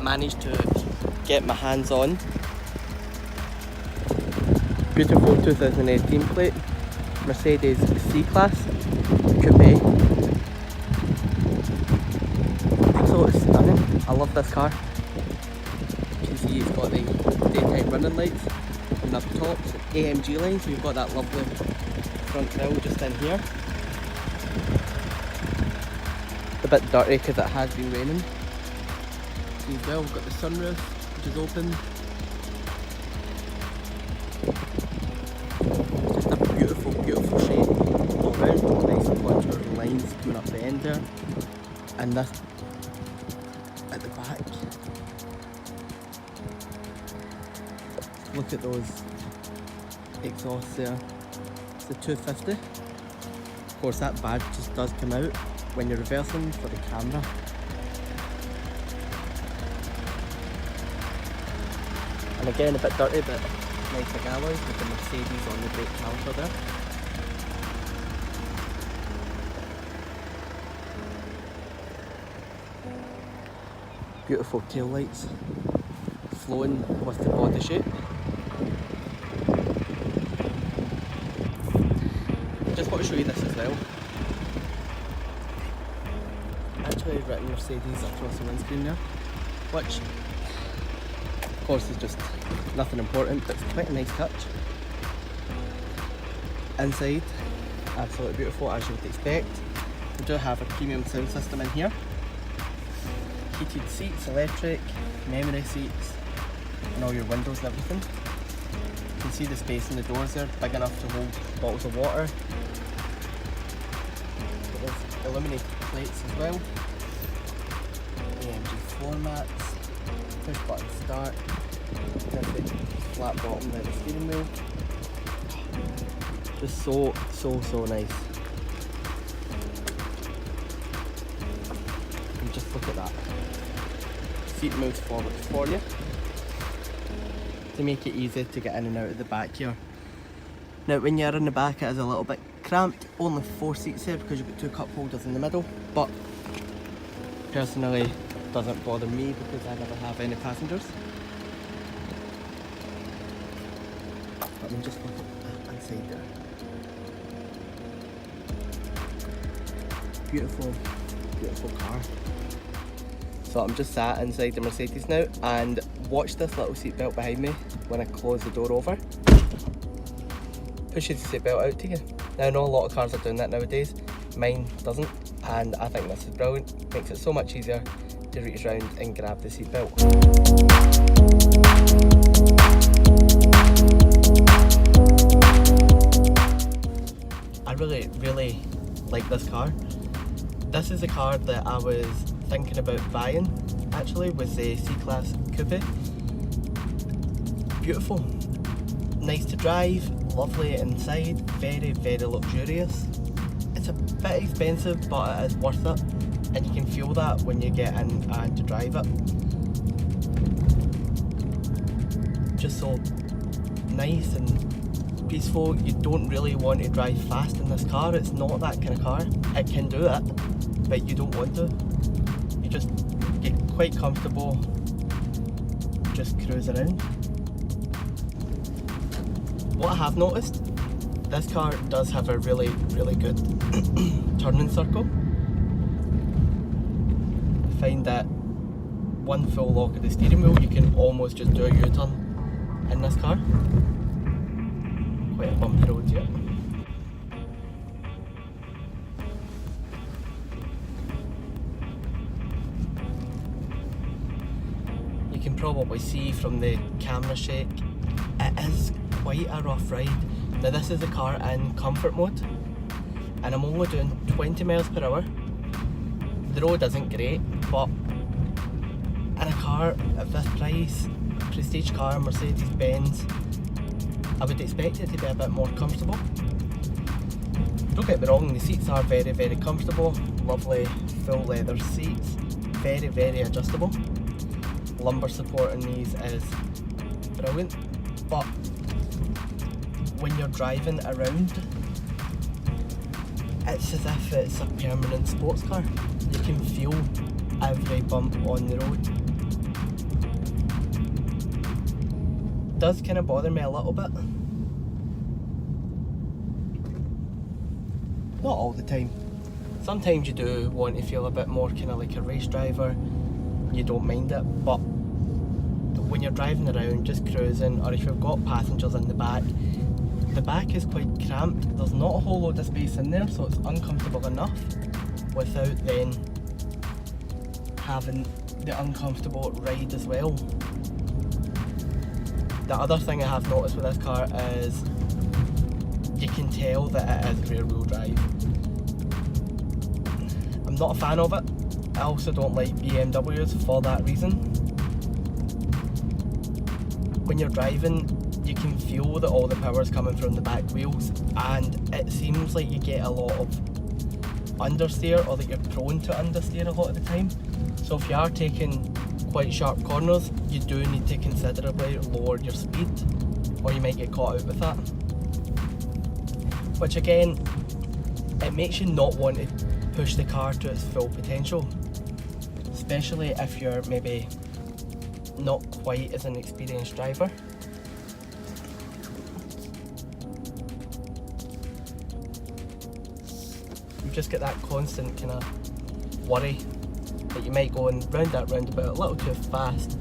managed to get my hands on. Beautiful 2018 plate, Mercedes C-Class Coupe. Absolutely stunning. I love this car. You can see it's got the daytime running lights and up top, it's AMG line, so you've got that lovely front grille just in here. It's a bit dirty because it has been raining. As well, we've got the sunroof, which is open. Just a beautiful, beautiful shape all around. Nice bunch of lines coming up the end there. And this at the back. Look at those exhausts there. It's the 250. Of course, that badge just does come out when you're reversing for the camera. And again, a bit dirty, but nice big alloys with the Mercedes on the brake caliper there. Beautiful tail lights flowing with the body shape. Just want to show you this as well. Actually written Mercedes across the windscreen there, which of course is just nothing important, but it's quite a nice touch. Inside, absolutely beautiful as you would expect. We do have a premium sound system in here. Heated seats, electric, memory seats, and all your windows and everything. You can see the space in the doors there, big enough to hold bottles of water. Got those illuminated plates as well. AMG floor mats, push button start, perfect flat bottom leather steering wheel. Just so nice. And just look at that. Seat moves forward for you to make it easy to get in and out of the back here. Now when you're in the back it is a little bit cramped, only 4 seats here because you've got 2 cup holders in the middle, but personally doesn't bother me because I never have any passengers. Let me just look at that inside there. Beautiful, beautiful car. So I'm just sat inside the Mercedes now, and watch this little seat belt behind me when I close the door over. Pushes the seat belt out to you. Now I know a lot of cars are doing that nowadays, mine doesn't, and I think this is brilliant. Makes it so much easier to reach around and grab the seat belt. I really like this car. This is a car that I was thinking about buying, actually, was the C-Class Coupe. Beautiful, nice to drive, lovely inside, very luxurious. It's a bit expensive, but it is worth it, and you can feel that when you get in and to drive it. Just so nice and peaceful. You don't really want to drive fast in this car. It's not that kind of car. It can do it, but you don't want to. You just get quite comfortable, just cruise around. What I have noticed, this car does have a really good turning circle. I find that one full lock of the steering wheel, you can almost just do a U-turn in this car. Quite a bumpy road here. You can probably see from the camera shake, it is quite a rough ride. Now this is the car in comfort mode, and I'm only doing 20 miles per hour. The road isn't great, but in a car of this price, prestige car, Mercedes-Benz, I would expect it to be a bit more comfortable. Don't get me wrong, the seats are very comfortable, lovely full leather seats, very adjustable. Lumbar support on these is brilliant, but when you're driving around, it's as if it's a permanent sports car. You can feel every bump on the road. does kind of bother me a little bit. Not all the time. Sometimes you do want to feel a bit more kind of like a race driver, you don't mind it, but when you're driving around just cruising, or if you've got passengers in the back is quite cramped. There's not a whole load of space in there, so it's uncomfortable enough without then having the uncomfortable ride as well. The other thing I have noticed with this car is you can tell that it is rear wheel drive. I'm not a fan of it. I also don't like BMWs for that reason. When you're driving, you can feel that all the power is coming from the back wheels, and it seems like you get a lot of understeer, or that you're prone to understeer a lot of the time. So if you are taking quite sharp corners, you do need to considerably lower your speed, or you might get caught out with that. Which again, it makes you not want to push the car to its full potential, especially if you're maybe not quite as an experienced driver. You just get that constant kind of worry that you might go round that roundabout a little too fast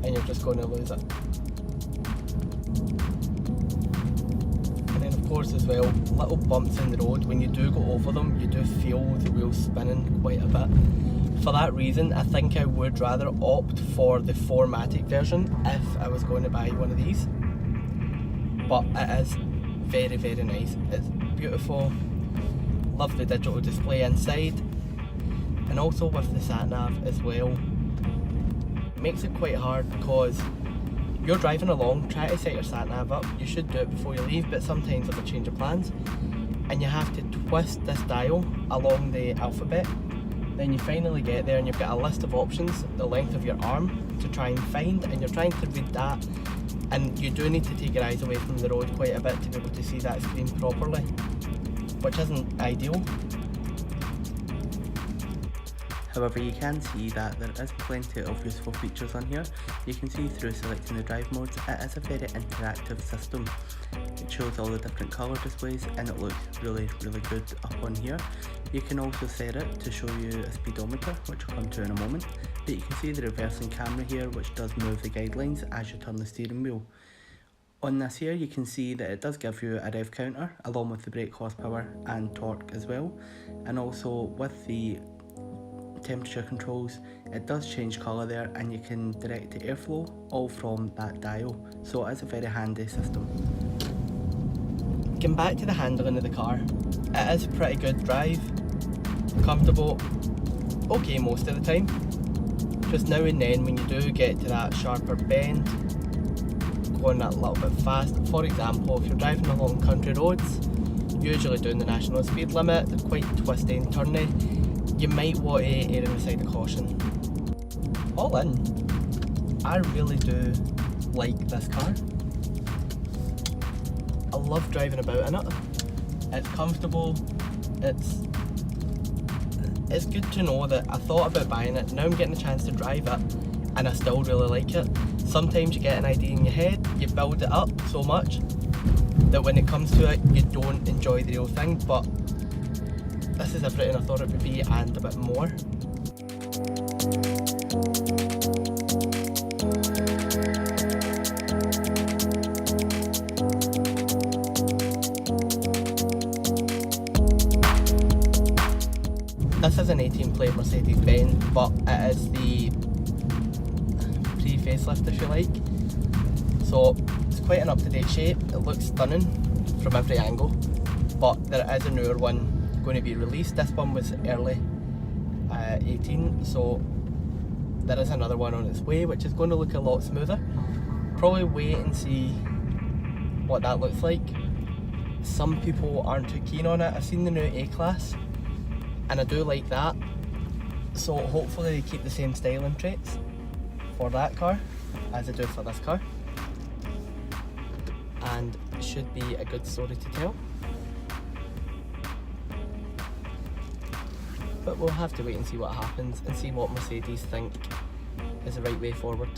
and you're just going to lose it. And then of course as well, little bumps in the road, when you do go over them, you do feel the wheels spinning quite a bit. For that reason, I think I would rather opt for the 4MATIC version if I was going to buy one of these. But it is very, very nice. It's beautiful. Love the digital display inside, and also with the Sat-Nav as well. It makes it quite hard because you're driving along, try to set your Sat-Nav up. You should do it before you leave, but sometimes there's a change of plans and you have to twist this dial along the alphabet. Then you finally get there and you've got a list of options the length of your arm to try and find, and you're trying to read that, and you do need to take your eyes away from the road quite a bit to be able to see that screen properly, which isn't ideal. However, you can see that there is plenty of useful features on here. You can see through selecting the drive modes, it is a very interactive system. It shows all the different colour displays and it looks really, really good up on here. You can also set it to show you a speedometer, which I'll come to in a moment, but you can see the reversing camera here, which does move the guidelines as you turn the steering wheel. On this here, you can see that it does give you a rev counter along with the brake horsepower and torque as well, and also with the temperature controls, it does change colour there, and you can direct the airflow all from that dial, so it is a very handy system. Getting back to the handling of the car, it is a pretty good drive, comfortable, okay most of the time. Just now and then when you do get to that sharper bend, going that little bit fast, for example if you're driving along country roads, usually doing the national speed limit, they're quite twisty and turny, you might want to err on the side of caution. All in, I really do like this car. I love driving about in it. It's comfortable, it's good to know that I thought about buying it, now I'm getting a chance to drive it and I still really like it. Sometimes you get an idea in your head, you build it up so much that when it comes to it you don't enjoy the real thing, but this is everything I thought it would be and a bit more. This is an 18 plate Mercedes Benz, but it is the pre-facelift if you like. So it's quite an up-to-date shape, it looks stunning from every angle, but there is a newer one going to be released. This one was early 18, so there is another one on its way which is going to look a lot smoother. Probably wait and see what that looks like. Some people aren't too keen on it. I've seen the new A-Class and I do like that, so hopefully they keep the same styling traits for that car as they do for this car, and it should be a good story to tell. But we'll have to wait and see what happens and see what Mercedes think is the right way forward.